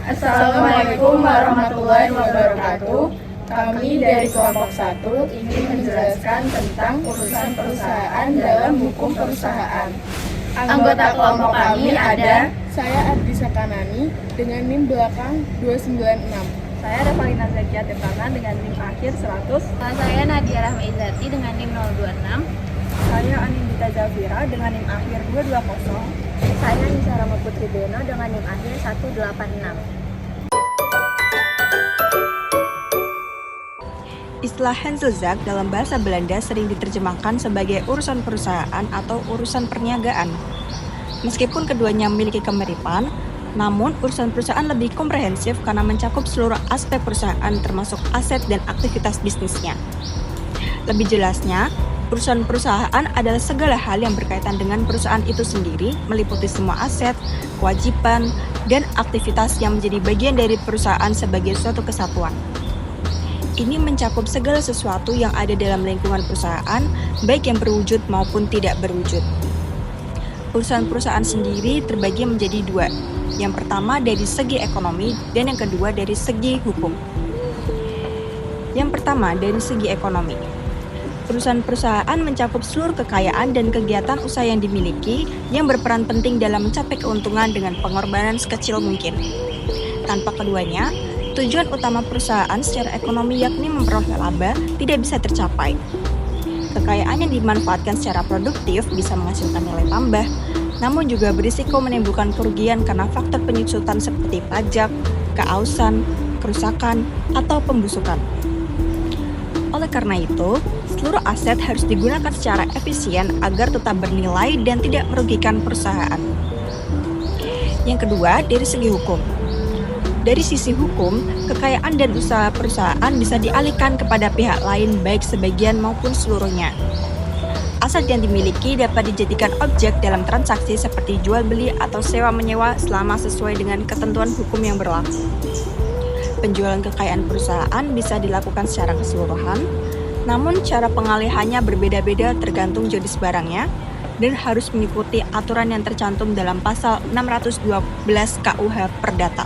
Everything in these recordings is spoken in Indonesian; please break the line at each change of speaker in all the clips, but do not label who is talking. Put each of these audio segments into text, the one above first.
Assalamualaikum warahmatullahi wabarakatuh. Kami dari kelompok 1 ingin menjelaskan tentang urusan perusahaan dalam hukum perusahaan. Anggota kelompok kami ada
Saya Ardisa Kanani dengan NIM belakang 296.
Saya Revalina Zakia Tirtana dengan NIM akhir 100.
Saya Nadia Rahmaizati dengan NIM 026.
Saya Anindita Zafira dengan NIM akhir 220.
Saya Nisa Rama Putri Beno dengan NIM akhir 186.
Istilah Handelzaak dalam bahasa Belanda sering diterjemahkan sebagai urusan perusahaan atau urusan perniagaan. Meskipun keduanya memiliki kemiripan, namun urusan perusahaan lebih komprehensif karena mencakup seluruh aspek perusahaan termasuk aset dan aktivitas bisnisnya. Lebih jelasnya, urusan perusahaan adalah segala hal yang berkaitan dengan perusahaan itu sendiri, meliputi semua aset, kewajiban, dan aktivitas yang menjadi bagian dari perusahaan sebagai suatu kesatuan. Ini mencakup segala sesuatu yang ada dalam lingkungan perusahaan, baik yang berwujud maupun tidak berwujud. Urusan perusahaan sendiri terbagi menjadi dua. Yang pertama dari segi ekonomi dan yang kedua dari segi hukum. Yang pertama dari segi ekonomi. Urusan perusahaan mencakup seluruh kekayaan dan kegiatan usaha yang dimiliki yang berperan penting dalam mencapai keuntungan dengan pengorbanan sekecil mungkin. Tanpa keduanya, tujuan utama perusahaan secara ekonomi yakni memperoleh laba tidak bisa tercapai. Kekayaan yang dimanfaatkan secara produktif bisa menghasilkan nilai tambah, namun juga berisiko menimbulkan kerugian karena faktor penyusutan seperti pajak, keausan, kerusakan, atau pembusukan. Oleh karena itu, seluruh aset harus digunakan secara efisien agar tetap bernilai dan tidak merugikan perusahaan. Yang kedua, dari segi hukum. Dari sisi hukum, kekayaan dan usaha perusahaan bisa dialihkan kepada pihak lain baik sebagian maupun seluruhnya. Aset yang dimiliki dapat dijadikan objek dalam transaksi seperti jual beli atau sewa menyewa selama sesuai dengan ketentuan hukum yang berlaku. Penjualan kekayaan perusahaan bisa dilakukan secara keseluruhan, namun cara pengalihannya berbeda-beda tergantung jenis barangnya dan harus mengikuti aturan yang tercantum dalam pasal 612 KUH Perdata.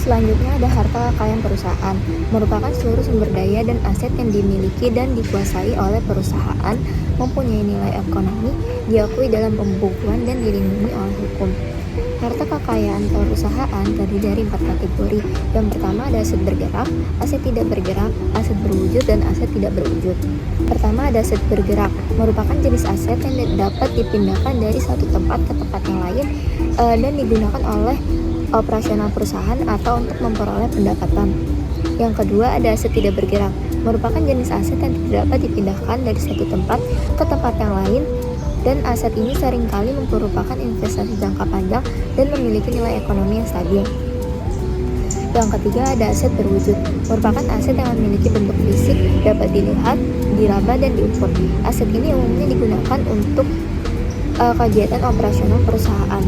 Selanjutnya ada harta kekayaan perusahaan, merupakan seluruh sumber daya dan aset yang dimiliki dan dikuasai oleh perusahaan, mempunyai nilai ekonomi, diakui dalam pembukuan dan dilindungi oleh hukum. Harta kekayaan perusahaan terdiri dari 4 kategori. Yang pertama ada aset bergerak, aset tidak bergerak, aset berwujud, dan aset tidak berwujud. Pertama ada aset bergerak, merupakan jenis aset yang dapat dipindahkan dari satu tempat ke tempat yang lain dan digunakan oleh operasional perusahaan atau untuk memperoleh pendapatan. Yang kedua ada aset tidak bergerak, merupakan jenis aset yang tidak dapat dipindahkan dari satu tempat ke tempat yang lain dan aset ini seringkali merupakan investasi jangka panjang dan memiliki nilai ekonomi yang stabil. Yang ketiga ada aset berwujud, merupakan aset yang memiliki bentuk fisik, dapat dilihat, diraba, dan diukur. Aset ini umumnya digunakan untuk kegiatan operasional perusahaan.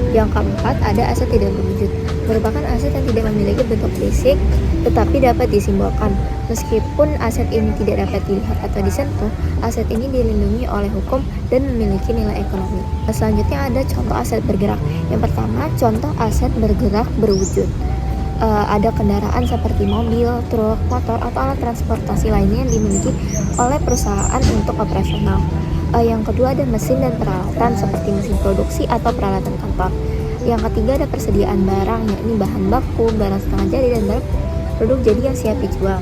Yang keempat ada aset tidak berwujud, merupakan aset yang tidak memiliki bentuk fisik tetapi dapat disimbolkan. Meskipun aset ini tidak dapat dilihat atau disentuh, aset ini dilindungi oleh hukum dan memiliki nilai ekonomi. Selanjutnya ada contoh aset bergerak. Yang pertama, contoh aset bergerak berwujud. Ada kendaraan seperti mobil, truk, motor, atau alat transportasi lainnya yang dimiliki oleh perusahaan untuk operasional. Yang kedua ada mesin dan peralatan seperti mesin produksi atau peralatan kantor. Yang ketiga ada persediaan barang, yakni bahan baku, barang setengah jadi, dan barang produk jadi yang siap dijual.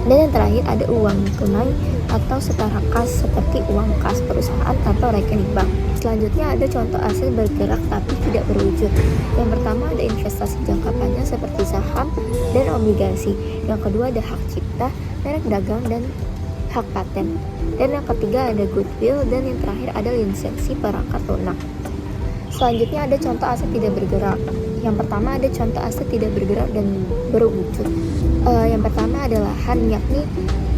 Dan yang terakhir ada uang tunai atau setara kas seperti uang kas perusahaan atau rekening bank. Selanjutnya ada contoh aset bergerak tapi tidak berwujud. Yang pertama ada investasi jangka panjang seperti saham dan obligasi. Yang kedua ada hak cipta, merek dagang, dan hak paten. Dan yang ketiga ada goodwill, dan yang terakhir ada lisensi perangkat lunak. Selanjutnya ada contoh aset tidak bergerak. Yang pertama ada contoh aset tidak bergerak dan berwujud. Yang pertama ada lahan, yakni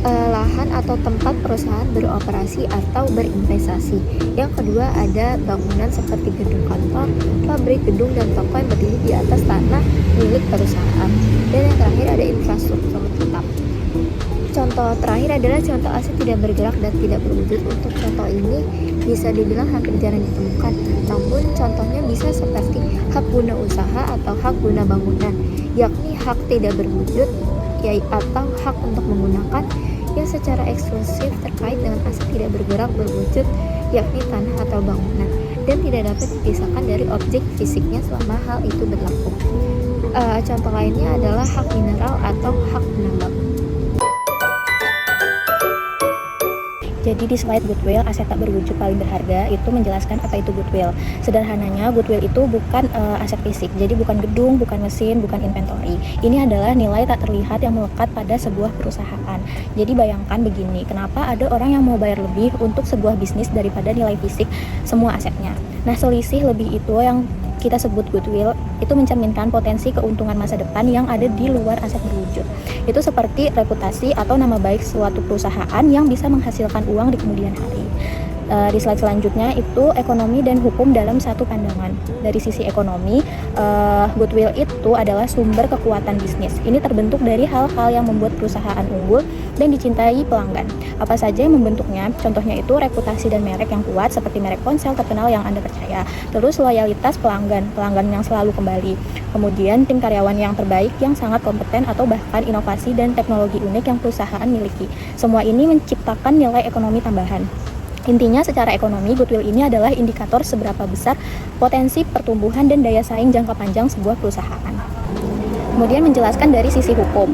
lahan atau tempat perusahaan beroperasi atau berinvestasi. Yang kedua ada bangunan seperti gedung kantor, pabrik, gedung, dan toko yang berdiri di atas tanah milik perusahaan. Dan yang terakhir ada infrastruktur tetap. Contoh terakhir adalah contoh aset tidak bergerak dan tidak berwujud. Untuk contoh ini bisa dibilang hampir jarang ditemukan, namun contohnya bisa seperti hak guna usaha atau hak guna bangunan, yakni hak tidak berwujud atau hak untuk menggunakan yang secara eksklusif terkait dengan aset tidak bergerak berwujud, yakni tanah atau bangunan, dan tidak dapat dipisahkan dari objek fisiknya selama hal itu berlaku. Contoh lainnya adalah hak mineral atau hak penambang. Jadi di slide goodwill, aset tak berwujud paling berharga, itu menjelaskan apa itu goodwill. Sederhananya, goodwill itu bukan aset fisik, jadi bukan gedung, bukan mesin, bukan inventory. Ini adalah nilai tak terlihat yang melekat pada sebuah perusahaan. Jadi bayangkan begini, kenapa ada orang yang mau bayar lebih untuk sebuah bisnis daripada nilai fisik semua asetnya. Nah, selisih lebih itu yang kita sebut goodwill, itu mencerminkan potensi keuntungan masa depan yang ada di luar aset berwujud. Itu seperti reputasi atau nama baik suatu perusahaan yang bisa menghasilkan uang di kemudian hari. Di slide selanjutnya itu ekonomi dan hukum dalam satu pandangan. Dari sisi ekonomi, goodwill itu adalah sumber kekuatan bisnis. Ini terbentuk dari hal-hal yang membuat perusahaan unggul dan dicintai pelanggan. Apa saja yang membentuknya? Contohnya itu reputasi dan merek yang kuat seperti merek ponsel terkenal yang Anda percaya. Terus loyalitas pelanggan yang selalu kembali. Kemudian tim karyawan yang terbaik yang sangat kompeten atau bahkan inovasi dan teknologi unik yang perusahaan miliki. Semua ini menciptakan nilai ekonomi tambahan. Intinya secara ekonomi, goodwill ini adalah indikator seberapa besar potensi pertumbuhan dan daya saing jangka panjang sebuah perusahaan. Kemudian menjelaskan dari sisi hukum,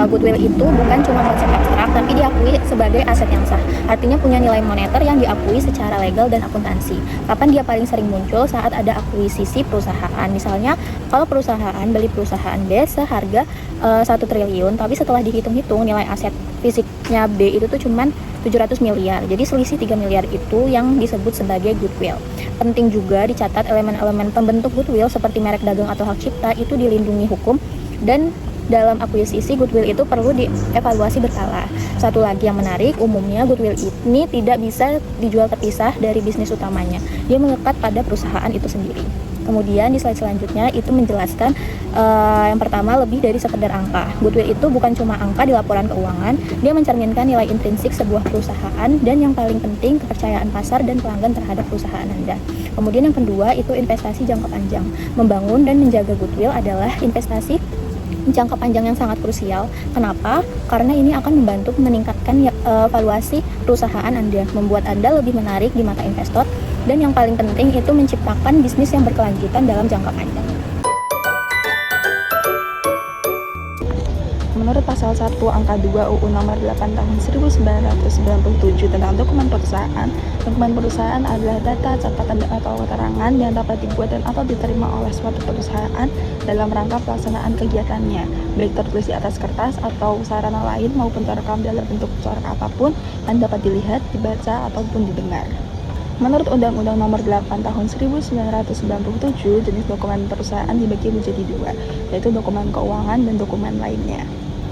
goodwill itu bukan cuma konsep abstrak, tapi diakui sebagai aset yang sah. Artinya punya nilai moneter yang diakui secara legal dan akuntansi. Kapan dia paling sering muncul? Saat ada akuisisi perusahaan. Misalnya, kalau perusahaan beli perusahaan B seharga 1 triliun, tapi setelah dihitung-hitung nilai aset fisiknya B itu tuh cuman 700 miliar. Jadi selisih 3 miliar itu yang disebut sebagai goodwill. Penting juga dicatat elemen-elemen pembentuk goodwill seperti merek dagang atau hak cipta itu dilindungi hukum, dan dalam akuisisi goodwill itu perlu dievaluasi berkala. Satu lagi yang menarik, umumnya goodwill ini tidak bisa dijual terpisah dari bisnis utamanya. Dia melekat pada perusahaan itu sendiri. Kemudian di slide selanjutnya itu menjelaskan yang pertama lebih dari sekedar angka. Goodwill itu bukan cuma angka di laporan keuangan, dia mencerminkan nilai intrinsik sebuah perusahaan, dan yang paling penting kepercayaan pasar dan pelanggan terhadap perusahaan Anda. Kemudian yang kedua itu investasi jangka panjang. Membangun dan menjaga goodwill adalah investasi jangka panjang yang sangat krusial. Kenapa? Karena ini akan membantu meningkatkan valuasi perusahaan Anda, membuat Anda lebih menarik di mata investor, dan yang paling penting itu menciptakan bisnis yang berkelanjutan dalam jangka panjang.
Menurut pasal 1 angka 2 UU nomor 8 tahun 1997 tentang dokumen perusahaan adalah data, catatan, atau keterangan yang dapat dibuat dan atau diterima oleh suatu perusahaan dalam rangka pelaksanaan kegiatannya, baik tertulis di atas kertas atau sarana lain maupun terekam dalam bentuk corak apapun dan dapat dilihat, dibaca, ataupun didengar. Menurut Undang-Undang Nomor 8 Tahun 1997, jenis dokumen perusahaan dibagi menjadi 2, yaitu dokumen keuangan dan dokumen lainnya.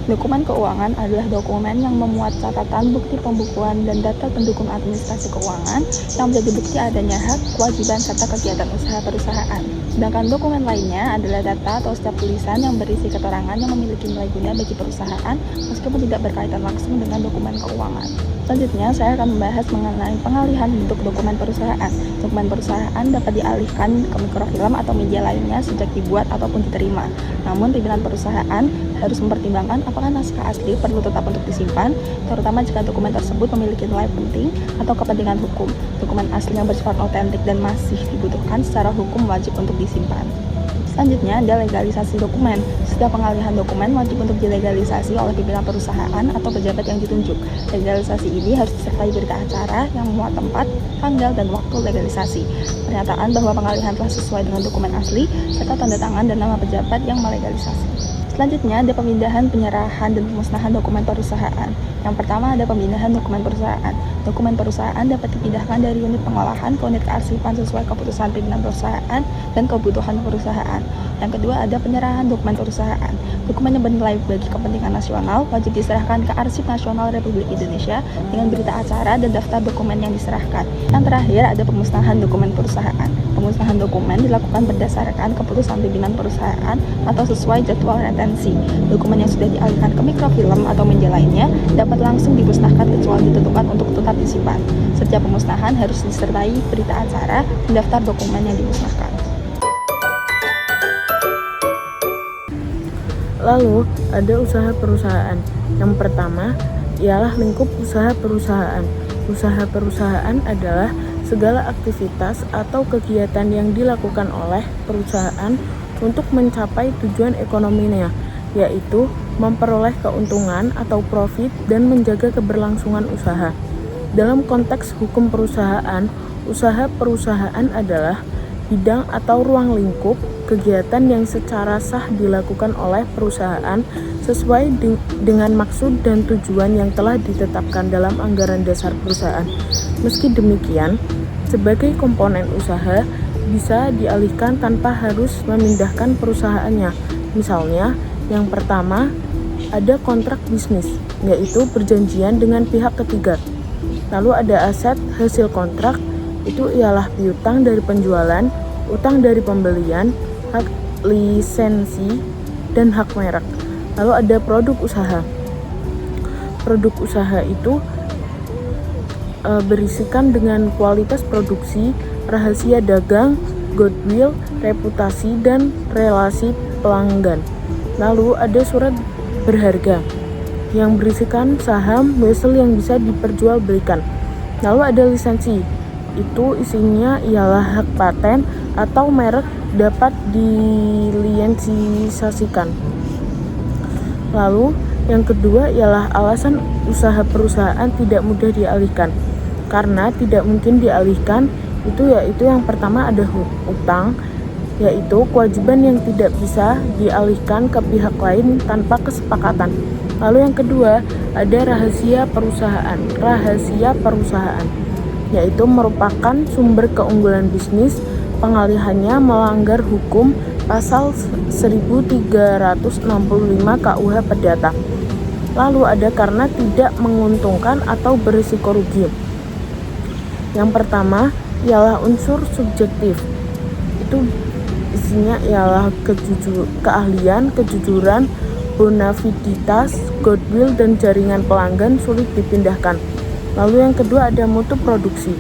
Dokumen keuangan adalah dokumen yang memuat catatan, bukti pembukuan, dan data pendukung administrasi keuangan yang menjadi bukti adanya hak, kewajiban, serta kegiatan usaha perusahaan. Sedangkan dokumen lainnya adalah data atau setiap tulisan yang berisi keterangan yang memiliki nilai guna bagi perusahaan meskipun tidak berkaitan langsung dengan dokumen keuangan. Selanjutnya, saya akan membahas mengenai pengalihan bentuk dokumen perusahaan. Dokumen perusahaan dapat dialihkan ke mikrofilm atau media lainnya sejak dibuat ataupun diterima. Namun, pimpinan perusahaan harus mempertimbangkan apakah naskah asli perlu tetap untuk disimpan, terutama jika dokumen tersebut memiliki nilai penting atau kepentingan hukum. Dokumen asli yang bersifat otentik dan masih dibutuhkan secara hukum wajib untuk disimpan. Selanjutnya ada legalisasi dokumen. Setiap pengalihan dokumen wajib untuk dilegalisasi oleh pimpinan perusahaan atau pejabat yang ditunjuk. Legalisasi ini harus disertai berita acara yang memuat tempat, tanggal, dan waktu legalisasi, pernyataan bahwa pengalihan telah sesuai dengan dokumen asli, serta tanda tangan dan nama pejabat yang melegalisasi. Selanjutnya ada pemindahan, penyerahan, dan pemusnahan dokumen perusahaan. Yang pertama ada pemindahan dokumen perusahaan. Dokumen perusahaan dapat dipindahkan dari unit pengolahan ke unit kearsipan sesuai keputusan pimpinan perusahaan dan kebutuhan perusahaan. Yang kedua ada penyerahan dokumen perusahaan. Dokumen yang bernilai bagi kepentingan nasional wajib diserahkan ke Arsip Nasional Republik Indonesia dengan berita acara dan daftar dokumen yang diserahkan. Yang terakhir ada pemusnahan dokumen perusahaan. Pemusnahan dokumen dilakukan berdasarkan keputusan pimpinan perusahaan atau sesuai jadwal retensi lisensi. Dokumen yang sudah dialihkan ke mikrofilm atau media lainnya dapat langsung dimusnahkan kecuali ditentukan untuk tetap disimpan. Setiap pemusnahan harus disertai berita acara mendaftar dokumen yang dimusnahkan.
Lalu, ada usaha perusahaan. Yang pertama, ialah lingkup usaha perusahaan. Usaha perusahaan adalah segala aktivitas atau kegiatan yang dilakukan oleh perusahaan untuk mencapai tujuan ekonominya, yaitu memperoleh keuntungan atau profit dan menjaga keberlangsungan usaha. Dalam konteks hukum perusahaan, usaha perusahaan adalah bidang atau ruang lingkup kegiatan yang secara sah dilakukan oleh perusahaan sesuai dengan maksud dan tujuan yang telah ditetapkan dalam anggaran dasar perusahaan. Meski demikian, sebagai komponen usaha bisa dialihkan tanpa harus memindahkan perusahaannya. Misalnya, yang pertama ada kontrak bisnis, yaitu perjanjian dengan pihak ketiga. Lalu ada aset hasil kontrak, itu ialah piutang dari penjualan, utang dari pembelian, hak lisensi, dan hak merek. Lalu ada produk usaha. Produk usaha itu berisikan dengan kualitas produksi, rahasia dagang, goodwill, reputasi, dan relasi pelanggan. Lalu ada surat berharga yang berisikan saham, wesel yang bisa diperjualbelikan. Lalu ada lisensi, itu isinya ialah hak paten atau merek dapat dilisensiasikan. Lalu yang kedua ialah alasan usaha perusahaan tidak mudah dialihkan. Karena tidak mungkin dialihkan, yaitu yang pertama ada utang, yaitu kewajiban yang tidak bisa dialihkan ke pihak lain tanpa kesepakatan. Lalu yang kedua ada rahasia perusahaan. Rahasia perusahaan yaitu merupakan sumber keunggulan bisnis, pengalihannya melanggar hukum pasal 1365 KUH Perdata. Lalu ada karena tidak menguntungkan atau berisiko rugi. Yang pertama ialah unsur subjektif. Itu isinya ialah keahlian, kejujuran, bonafiditas, goodwill, dan jaringan pelanggan sulit dipindahkan. Lalu yang kedua ada mutu produksi.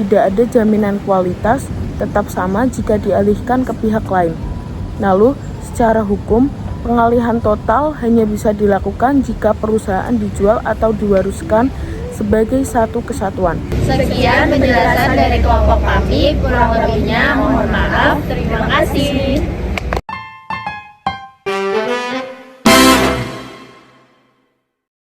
Tidak ada jaminan kualitas, tetap sama jika dialihkan ke pihak lain. Lalu secara hukum, pengalihan total hanya bisa dilakukan jika perusahaan dijual atau diwariskan sebagai satu kesatuan.
Sekian penjelasan dari kelompok kami, kurang lebihnya mohon maaf. Terima kasih.